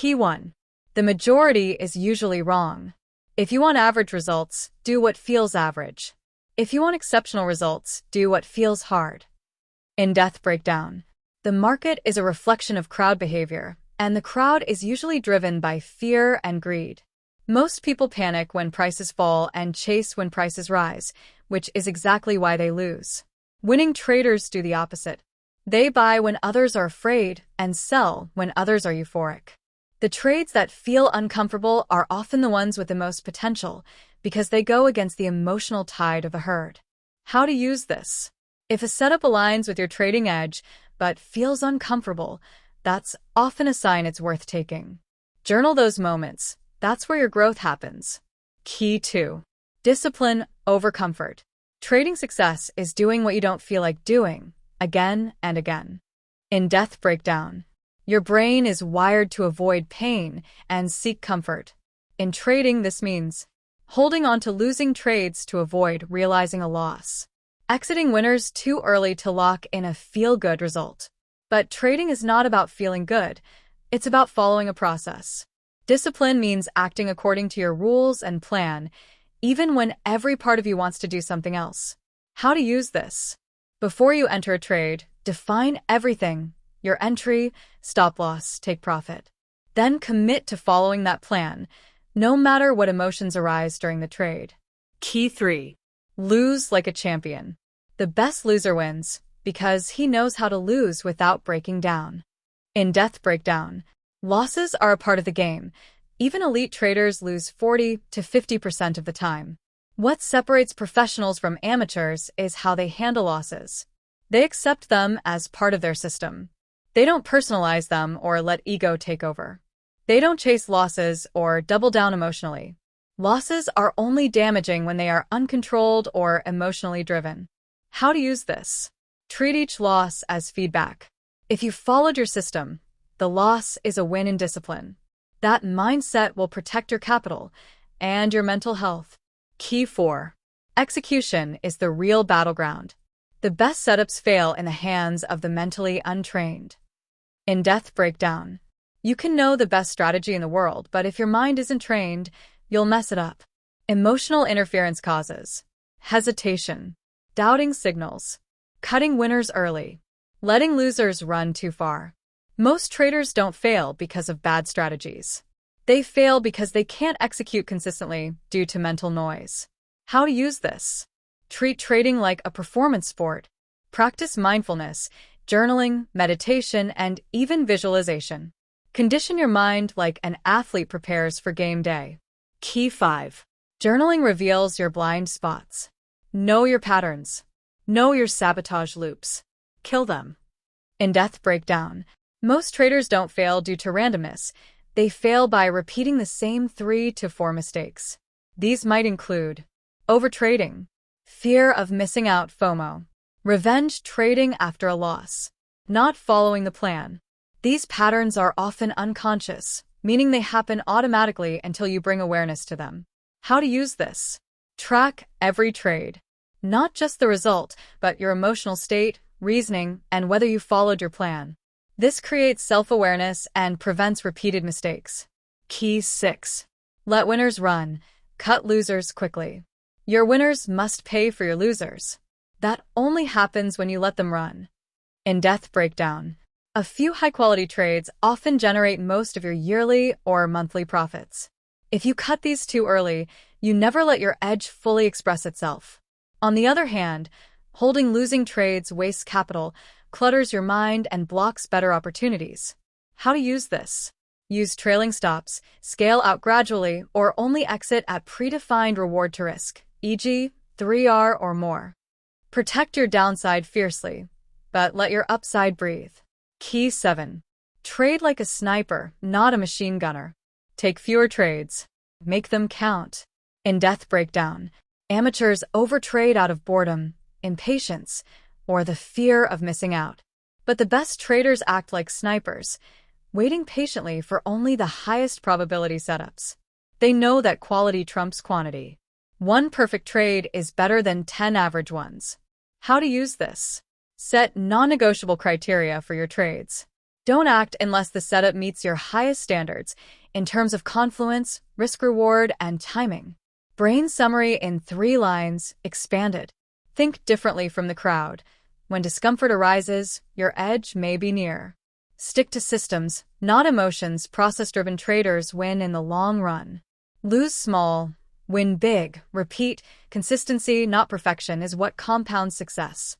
Key 1. The majority is usually wrong. If you want average results, do what feels average. If you want exceptional results, do what feels hard. In-depth breakdown. The market is a reflection of crowd behavior, and the crowd is usually driven by fear and greed. Most people panic when prices fall and chase when prices rise, which is exactly why they lose. Winning traders do the opposite. They buy when others are afraid and sell when others are euphoric. The trades that feel uncomfortable are often the ones with the most potential because they go against the emotional tide of the herd. How to use this? If a setup aligns with your trading edge but feels uncomfortable, that's often a sign it's worth taking. Journal those moments. That's where your growth happens. Key 2. Discipline over comfort. Trading success is doing what you don't feel like doing, again and again. In-depth breakdown. Your brain is wired to avoid pain and seek comfort. In trading, this means holding on to losing trades to avoid realizing a loss. Exiting winners too early to lock in a feel-good result. But trading is not about feeling good. It's about following a process. Discipline means acting according to your rules and plan, even when every part of you wants to do something else. How to use this? Before you enter a trade, define everything: your entry, stop loss, take profit. Then commit to following that plan, no matter what emotions arise during the trade. Key 3. Lose like a champion. The best loser wins because he knows how to lose without breaking down. In-depth breakdown. Losses are a part of the game. Even elite traders lose 40 to 50% of the time. What separates professionals from amateurs is how they handle losses. They accept them as part of their system. They don't personalize them or let ego take over. They don't chase losses or double down emotionally. Losses are only damaging when they are uncontrolled or emotionally driven. How to use this? Treat each loss as feedback. If you followed your system, the loss is a win in discipline. That mindset will protect your capital and your mental health. Key 4. Execution is the real battleground. The best setups fail in the hands of the mentally untrained. In-depth breakdown. You can know the best strategy in the world, but if your mind isn't trained, you'll mess it up. Emotional interference causes hesitation, doubting signals, cutting winners early, letting losers run too far. Most traders don't fail because of bad strategies. They fail because they can't execute consistently due to mental noise. How to use this? Treat trading like a performance sport. Practice mindfulness, journaling, meditation, and even visualization. Condition your mind like an athlete prepares for game day. Key 5. Journaling reveals your blind spots. Know your patterns. Know your sabotage loops. Kill them. In-depth breakdown. Most traders don't fail due to randomness. They fail by repeating the same 3 to 4 mistakes. These might include overtrading, fear of missing out (FOMO), revenge trading after a loss, not following the plan. These patterns are often unconscious, meaning they happen automatically until you bring awareness to them. How to use this? Track every trade. Not just the result, but your emotional state, reasoning, and whether you followed your plan. This creates self-awareness and prevents repeated mistakes. Key 6. Let winners run. Cut losers quickly. Your winners must pay for your losers. That only happens when you let them run. In-depth breakdown. A few high-quality trades often generate most of your yearly or monthly profits. If you cut these too early, you never let your edge fully express itself. On the other hand, holding losing trades wastes capital, clutters your mind, and blocks better opportunities. How to use this? Use trailing stops, scale out gradually, or only exit at predefined reward to risk, e.g., 3R or more. Protect your downside fiercely, but let your upside breathe. Key 7. Trade like a sniper, not a machine gunner. Take fewer trades. Make them count. In-depth breakdown. Amateurs overtrade out of boredom, impatience, or the fear of missing out. But the best traders act like snipers, waiting patiently for only the highest probability setups. They know that quality trumps quantity. One perfect trade is better than 10 average ones. How to use this? Set non-negotiable criteria for your trades. Don't act unless the setup meets your highest standards in terms of confluence, risk-reward, and timing. Brain summary in 3 lines, expanded. Think differently from the crowd. When discomfort arises, your edge may be near. Stick to systems, not emotions. Process-driven traders win in the long run. Lose small, win big. Repeat, consistency, not perfection, is what compounds success.